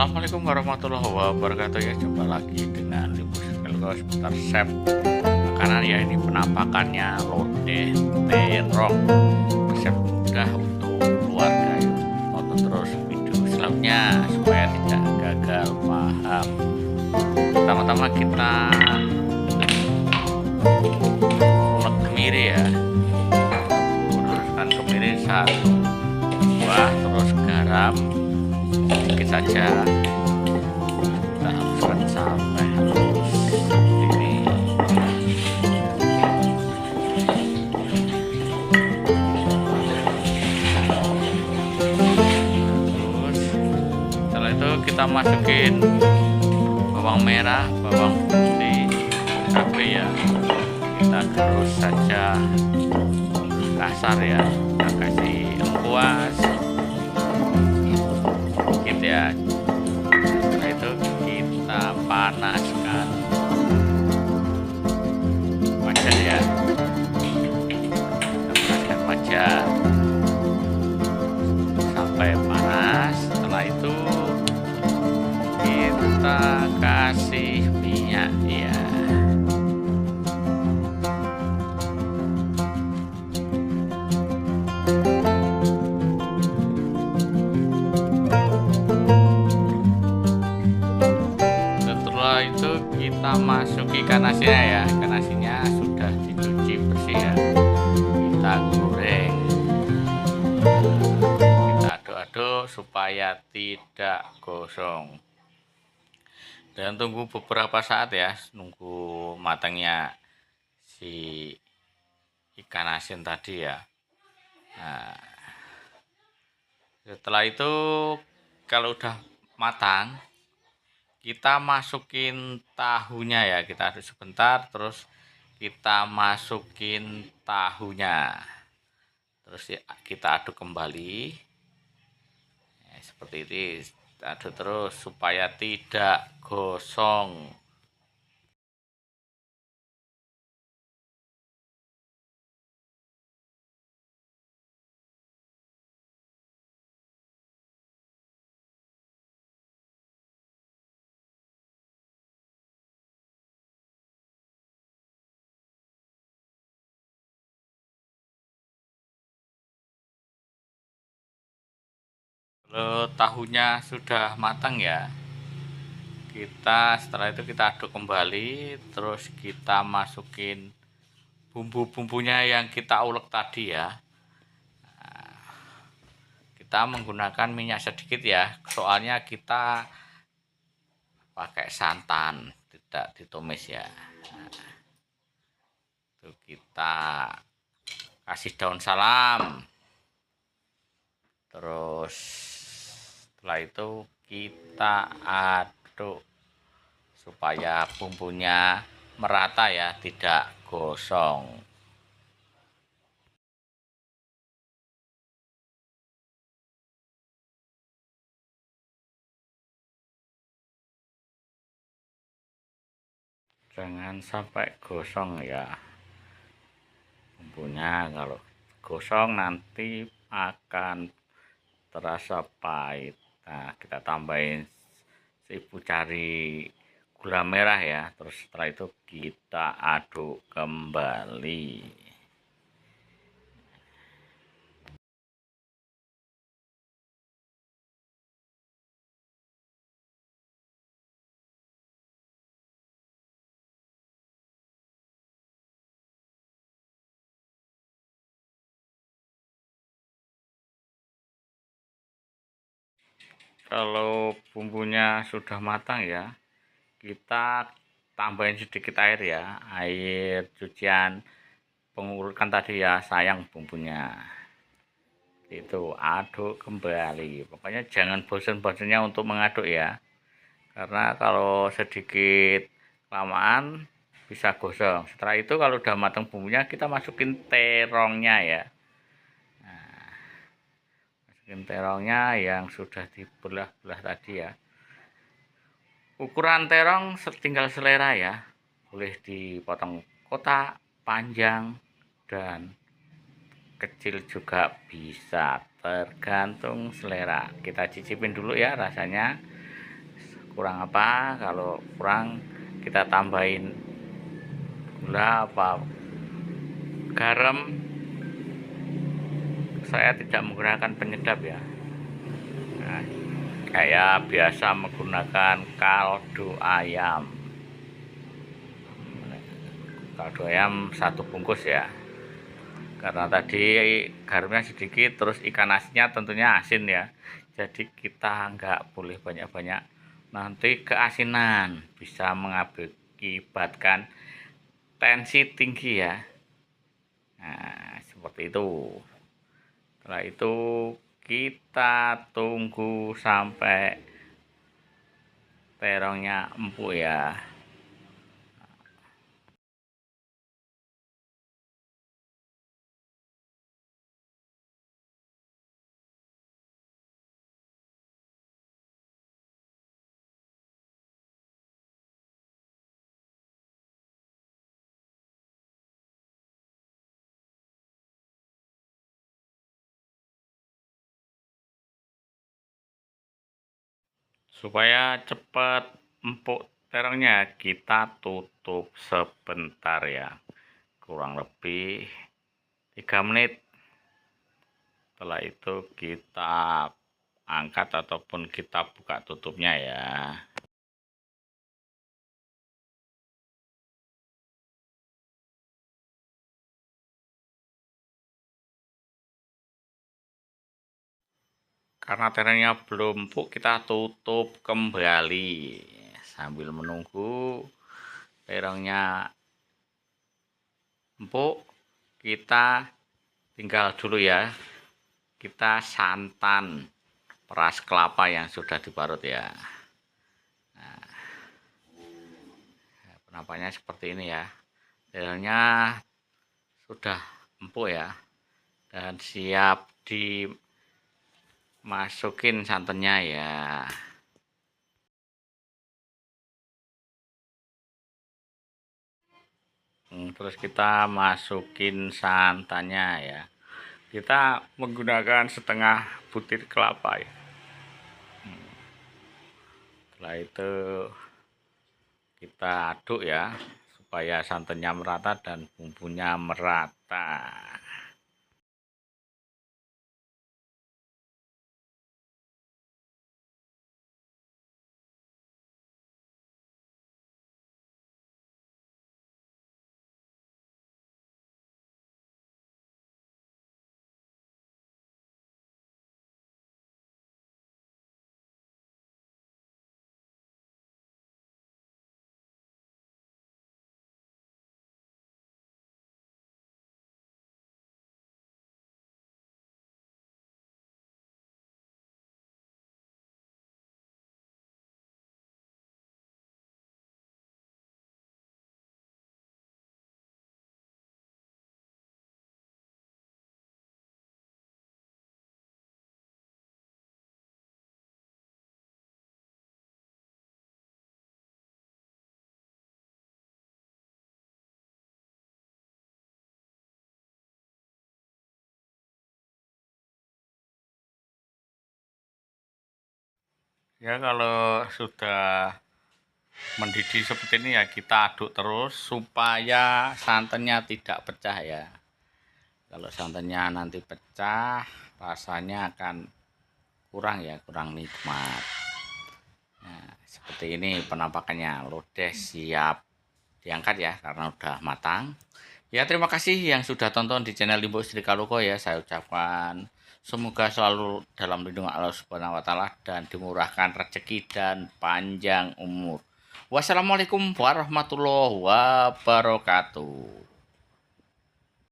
Assalamualaikum warahmatullahi wabarakatuh ya. Jumpa lagi dengan Ibu sekaligus resep makanan ya. Ini penampakannya lodeh terong, resep mudah untuk keluarga ya. Tonton terus video selanjutnya supaya tidak gagal paham. Pertama-tama kita ulek kemiri ya. Uruskan kemiri 1 buah, terus garam sedikit saja, kita haluskan sampai halus seperti ini. Terus setelah itu kita masukin bawang merah, bawang putih, cabai ya, kita gerus saja kasar ya, kita kasih lengkuas ya. Setelah itu kita panaskan wajan ya, kita panaskan wajan sampai panas. Setelah itu kita kasih minyak ya. Itu kita masuk ikan asinnya ya. Ikan asinnya sudah dicuci bersih ya, kita goreng, kita aduk-aduk supaya tidak gosong dan tunggu beberapa saat ya, nunggu matangnya si ikan asin tadi ya. Nah, setelah itu kalau udah matang, kita masukin tahunya ya, kita aduk sebentar, terus kita masukin tahunya, terus ya, kita aduk kembali ya, seperti ini, kita aduk terus supaya tidak gosong. Kalau tahunya sudah matang ya, setelah itu kita aduk kembali, terus kita masukin bumbu-bumbunya yang kita ulek tadi ya. Kita menggunakan minyak sedikit ya, soalnya kita pakai santan, tidak ditumis ya. Itu kita kasih daun salam, terus setelah itu kita aduk supaya bumbunya merata ya, tidak gosong. Jangan sampai gosong ya bumbunya, kalau gosong nanti akan terasa pahit. Nah, kita tambahin 1000 cari gula merah ya, terus setelah itu kita aduk kembali. Kalau bumbunya sudah matang ya, kita tambahin sedikit air ya, air cucian pengurukan tadi ya, sayang bumbunya. Itu aduk kembali, pokoknya jangan bosan-bosannya untuk mengaduk ya, karena kalau sedikit kelamaan bisa gosong. Setelah itu kalau udah matang bumbunya, kita masukin terongnya ya. Terongnya yang sudah dibelah-belah tadi ya. Ukuran terong tinggal selera ya, boleh dipotong kotak, panjang, dan kecil juga bisa, tergantung selera. Kita cicipin dulu ya rasanya. kurang apa, kalau kurang kita tambahin gula apa garam. Saya tidak menggunakan penyedap ya. Nah, kayak biasa menggunakan kaldu ayam. Kaldu ayam 1 bungkus ya, karena tadi garamnya sedikit, terus ikan asinnya tentunya asin ya, jadi kita nggak boleh banyak-banyak, nanti keasinan bisa mengakibatkan tensi tinggi ya. Nah, seperti itu. Setelah itu kita tunggu sampai terongnya empuk ya. Supaya cepat empuk terongnya, kita tutup sebentar ya, kurang lebih 3 menit. Setelah itu kita angkat ataupun kita buka tutupnya ya. Karena terongnya belum empuk, kita tutup kembali sambil menunggu terongnya empuk. Kita tinggal dulu ya, kita santan peras kelapa yang sudah diparut ya. Nah, penampaknya seperti ini ya. Terongnya sudah empuk ya, dan siap dimasukin santannya ya. Terus kita masukin santannya ya. Kita menggunakan setengah butir kelapa ya. Setelah itu kita aduk ya, supaya santannya merata dan bumbunya merata. Ya, kalau sudah mendidih seperti ini ya, kita aduk terus supaya santannya tidak pecah ya. Kalau santannya nanti pecah, rasanya akan kurang ya, kurang nikmat. Nah, seperti ini penampakannya, lodeh siap diangkat ya, karena udah matang. Ya, terima kasih yang sudah tonton di channel Limbo Istri Kaluko ya. Saya ucapkan semoga selalu dalam lindungan Allah Subhanahu wa taala dan dimurahkan rezeki dan panjang umur. Wassalamualaikum warahmatullahi wabarakatuh.